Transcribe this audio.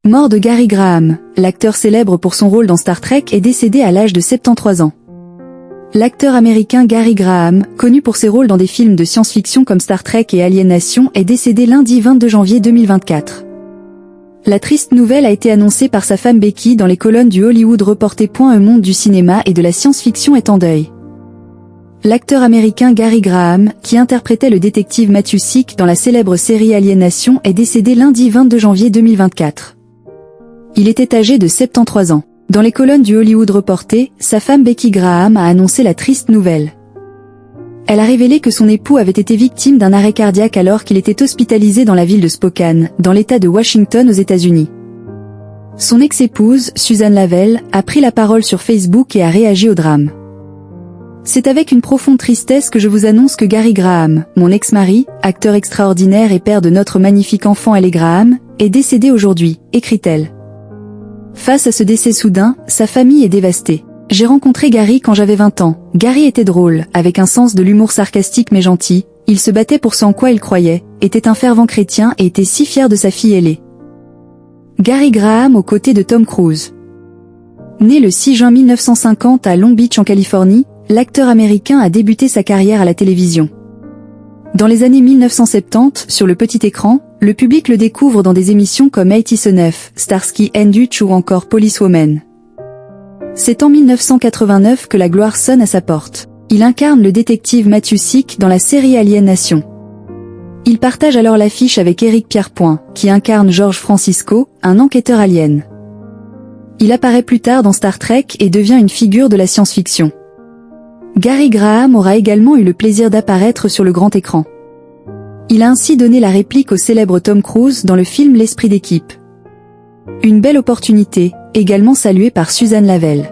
Mort de Gary Graham, l'acteur célèbre pour son rôle dans Star Trek est décédé à l'âge de 73 ans. L'acteur américain Gary Graham, connu pour ses rôles dans des films de science-fiction comme Star Trek et Alien Nation, est décédé lundi 22 janvier 2024. La triste nouvelle a été annoncée par sa femme Becky dans les colonnes du Hollywood Reporter. Un monde du cinéma et de la science-fiction est en deuil. L'acteur américain Gary Graham, qui interprétait le détective Matthew Sick dans la célèbre série Alien Nation, est décédé lundi 22 janvier 2024. Il était âgé de 73 ans. Dans les colonnes du Hollywood Reporter, sa femme Becky Graham a annoncé la triste nouvelle. Elle a révélé que son époux avait été victime d'un arrêt cardiaque alors qu'il était hospitalisé dans la ville de Spokane, dans l'État de Washington aux États-Unis. Son ex-épouse, Suzanne Lavelle, a pris la parole sur Facebook et a réagi au drame. C'est avec une profonde tristesse que je vous annonce que Gary Graham, mon ex-mari, acteur extraordinaire et père de notre magnifique enfant Ellie Graham, est décédé aujourd'hui, écrit-elle. Face à ce décès soudain, sa famille est dévastée. J'ai rencontré Gary quand j'avais 20 ans. Gary était drôle, avec un sens de l'humour sarcastique mais gentil. Il se battait pour ce en quoi il croyait, était un fervent chrétien et était si fier de sa fille Ellie. Gary Graham aux côtés de Tom Cruise. Né le 6 juin 1950 à Long Beach en Californie, l'acteur américain a débuté sa carrière à la télévision. Dans les années 1970, sur le petit écran, le public le découvre dans des émissions comme 89, Starsky and Hutch ou encore Policewoman. C'est en 1989 que la gloire sonne à sa porte. Il incarne le détective Matthew Sick dans la série Alien Nation. Il partage alors l'affiche avec Éric Pierrepoint, qui incarne George Francisco, un enquêteur alien. Il apparaît plus tard dans Star Trek et devient une figure de la science-fiction. Gary Graham aura également eu le plaisir d'apparaître sur le grand écran. Il a ainsi donné la réplique au célèbre Tom Cruise dans le film L'Esprit d'équipe. Une belle opportunité, également saluée par Suzanne Lavelle.